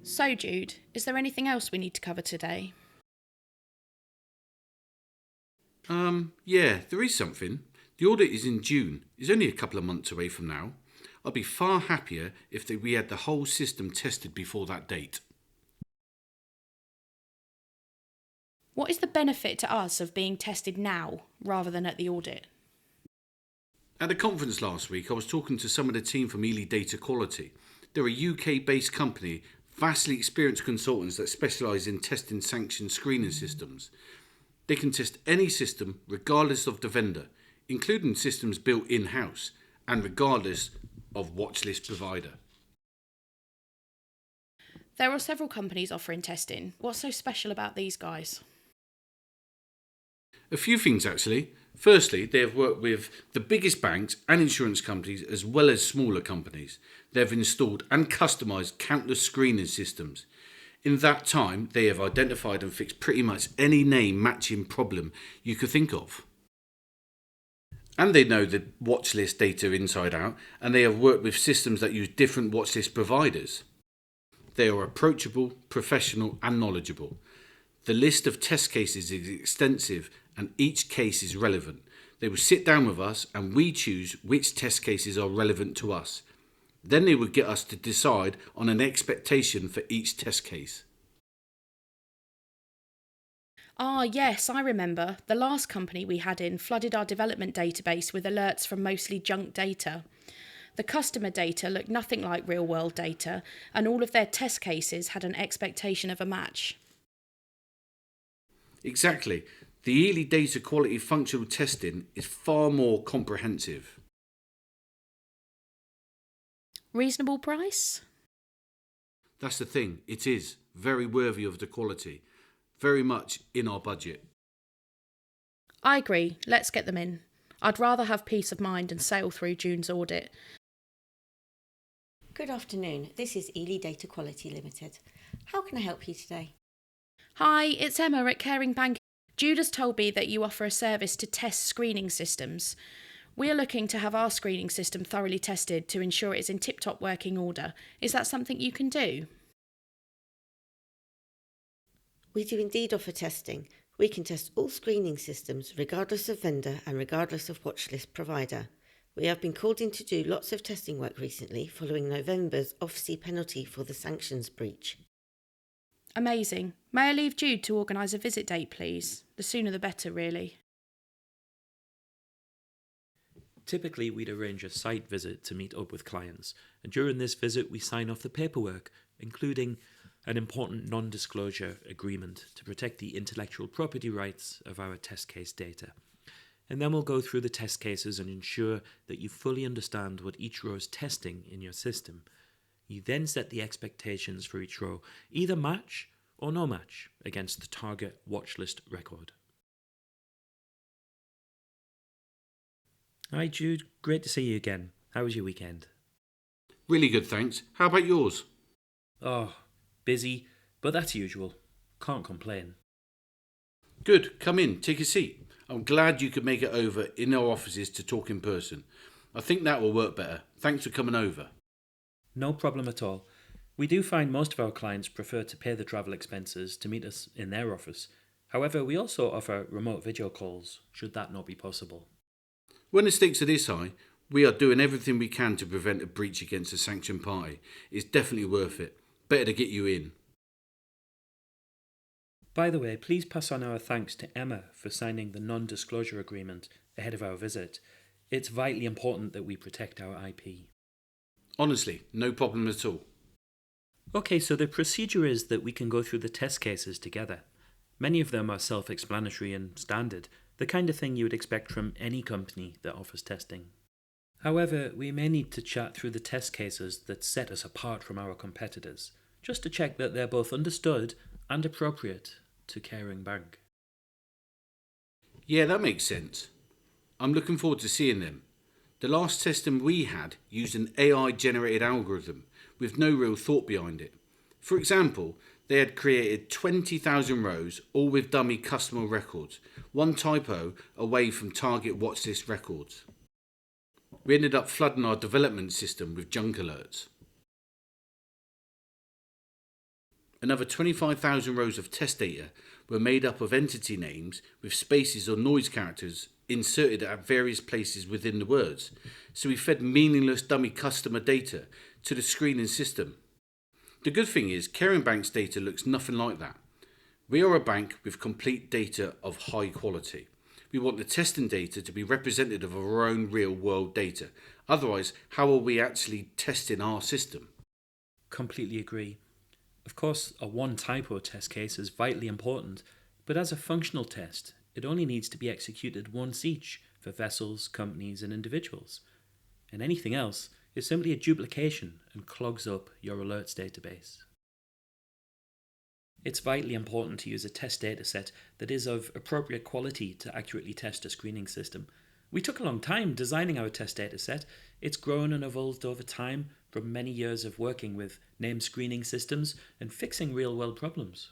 So, Jude, is there anything else we need to cover today? Yeah, there is something. The audit is in June. It's only a couple of months away from now. I'd be far happier if we had the whole system tested before that date. What is the benefit to us of being tested now rather than at the audit? At a conference last week, I was talking to some of the team from Data Quality. They're a UK-based company, vastly experienced consultants that specialise in testing sanction screening systems. They can test any system regardless of the vendor, including systems built in-house and regardless of watchlist provider. There are several companies offering testing. What's so special about these guys? A few things actually. Firstly, they have worked with the biggest banks and insurance companies as well as smaller companies. They have installed and customised countless screening systems. In that time, they have identified and fixed pretty much any name matching problem you could think of. And they know the watchlist data inside out, and they have worked with systems that use different watchlist providers. They are approachable, professional, and knowledgeable. The list of test cases is extensive and each case is relevant. They will sit down with us and we choose which test cases are relevant to us. Then they would get us to decide on an expectation for each test case. Ah, yes, I remember. The last company we had in flooded our development database with alerts from mostly junk data. The customer data looked nothing like real world data, and all of their test cases had an expectation of a match. Exactly. The data quality functional testing is far more comprehensive. Reasonable price? That's the thing, it is very worthy of the quality, very much in our budget. I agree, let's get them in. I'd rather have peace of mind and sail through June's audit. Good afternoon, this is Ely Data Quality Limited. How can I help you today? Hi, it's Emma at Caring Bank. Jude has told me that you offer a service to test screening systems. We are looking to have our screening system thoroughly tested to ensure it is in tip-top working order. Is that something you can do? We do indeed offer testing. We can test all screening systems regardless of vendor and regardless of watchlist provider. We have been called in to do lots of testing work recently following November's off-sea penalty for the sanctions breach. Amazing. May I leave Jude to organise a visit date, please? The sooner the better, really. Typically, we'd arrange a site visit to meet up with clients, and during this visit we sign off the paperwork, including an important non-disclosure agreement to protect the intellectual property rights of our test case data. And then we'll go through the test cases and ensure that you fully understand what each row is testing in your system. You then set the expectations for each row, either match or no match against the target watchlist record. Hi Jude, great to see you again. How was your weekend? Really good, thanks. How about yours? Oh, busy, but that's usual. Can't complain. Good, come in, take a seat. I'm glad you could make it over in our offices to talk in person. I think that will work better. Thanks for coming over. No problem at all. We do find most of our clients prefer to pay the travel expenses to meet us in their office. However, we also offer remote video calls, should that not be possible. When the stakes are this high, we are doing everything we can to prevent a breach against a sanctioned party. It's definitely worth it. Better to get you in. By the way, please pass on our thanks to Emma for signing the non-disclosure agreement ahead of our visit. It's vitally important that we protect our IP. Honestly, no problem at all. Okay, so the procedure is that we can go through the test cases together. Many of them are self-explanatory and standard, the kind of thing you would expect from any company that offers testing. However, we may need to chat through the test cases that set us apart from our competitors, just to check that they're both understood and appropriate to Caring Bank. Yeah, that makes sense. I'm looking forward to seeing them. The last testing we had used an AI-generated algorithm with no real thought behind it. For example, they had created 20,000 rows, all with dummy customer records, one typo away from target watchlist records. We ended up flooding our development system with junk alerts. Another 25,000 rows of test data were made up of entity names with spaces or noise characters inserted at various places within the words, so we fed meaningless dummy customer data to the screening system. The good thing is, Caring Bank's data looks nothing like that. We are a bank with complete data of high quality. We want the testing data to be representative of our own real world data. Otherwise, how are we actually testing our system? Completely agree. Of course, a one typo test case is vitally important, but as a functional test, it only needs to be executed once each for vessels, companies, and individuals. And anything else is simply a duplication and clogs up your alerts database. It's vitally important to use a test dataset that is of appropriate quality to accurately test a screening system. We took a long time designing our test dataset. It's grown and evolved over time from many years of working with name screening systems and fixing real-world problems.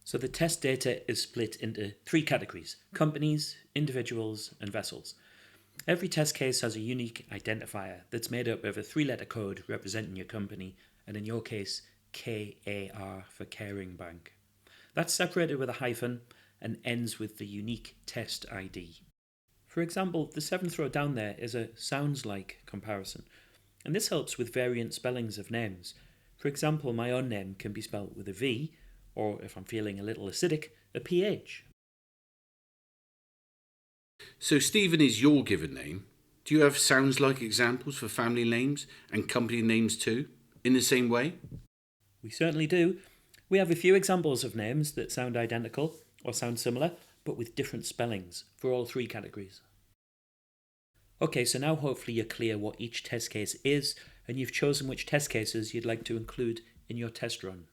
So the test data is split into 3 categories: companies, individuals, and vessels. Every test case has a unique identifier that's made up of a 3-letter code representing your company, and in your case, KAR for Caring Bank. That's separated with a hyphen and ends with the unique test ID. For example, the 7th row down there is a sounds like comparison, and this helps with variant spellings of names. For example, my own name can be spelled with a V, or if I'm feeling a little acidic, a PH. So Stephen is your given name. Do you have sounds like examples for family names and company names too, in the same way? We certainly do. We have a few examples of names that sound identical or sound similar, but with different spellings for all 3 categories. Okay, so now hopefully you're clear what each test case is, and you've chosen which test cases you'd like to include in your test run.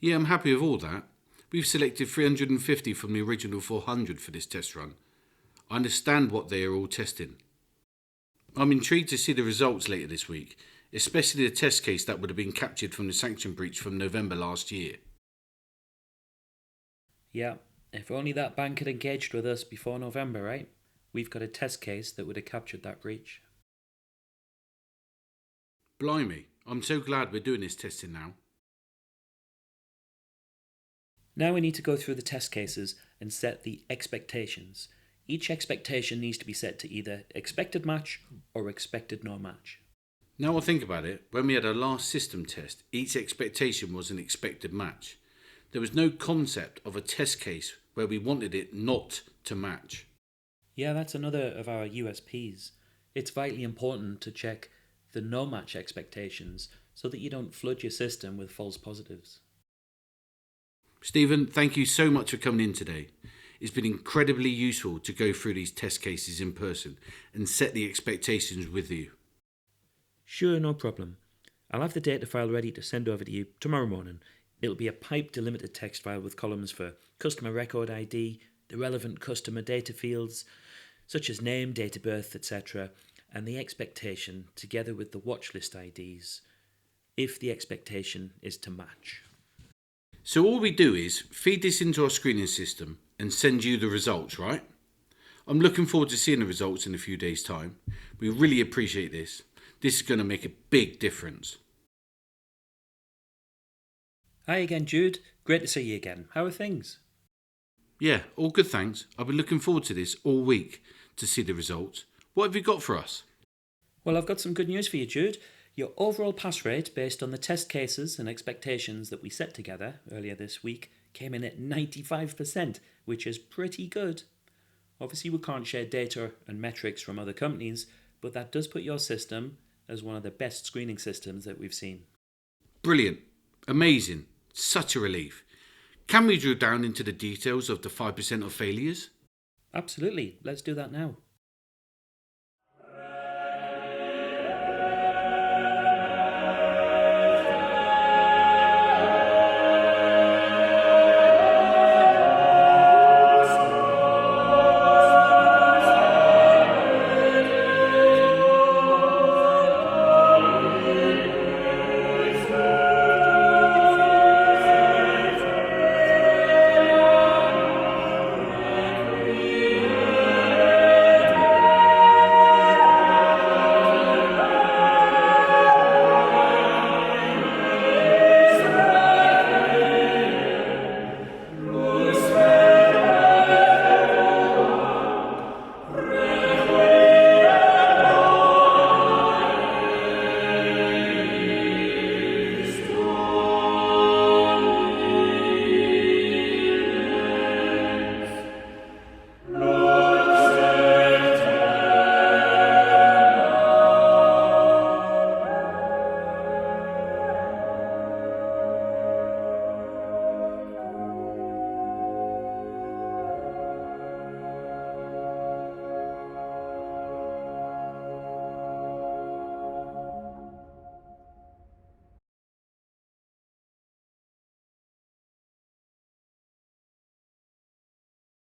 Yeah, I'm happy with all that. We've selected 350 from the original 400 for this test run. I understand what they are all testing. I'm intrigued to see the results later this week, especially the test case that would have been captured from the sanction breach from November last year. Yeah, if only that bank had engaged with us before November, right? We've got a test case that would have captured that breach. Blimey, I'm so glad we're doing this testing now. Now we need to go through the test cases and set the expectations. Each expectation needs to be set to either expected match or expected no match. Now I think about it, when we had our last system test, each expectation was an expected match. There was no concept of a test case where we wanted it not to match. Yeah, that's another of our USPs. It's vitally important to check the no match expectations so that you don't flood your system with false positives. Stephen, thank you so much for coming in today. It's been incredibly useful to go through these test cases in person and set the expectations with you. Sure, no problem. I'll have the data file ready to send over to you tomorrow morning. It'll be a pipe delimited text file with columns for customer record ID, the relevant customer data fields, such as name, date of birth, etc., and the expectation together with the watchlist IDs, if the expectation is to match. So all we do is feed this into our screening system and send you the results, right? I'm looking forward to seeing the results in a few days' time. We really appreciate this. This is going to make a big difference. Hi again, Jude. Great to see you again. How are things? Yeah, all good thanks. I've been looking forward to this all week to see the results. What have you got for us? Well, I've got some good news for you, Jude. Your overall pass rate, based on the test cases and expectations that we set together earlier this week, came in at 95%, which is pretty good. Obviously, we can't share data and metrics from other companies, but that does put your system as one of the best screening systems that we've seen. Brilliant. Amazing. Such a relief. Can we drill down into the details of the 5% of failures? Absolutely. Let's do that now.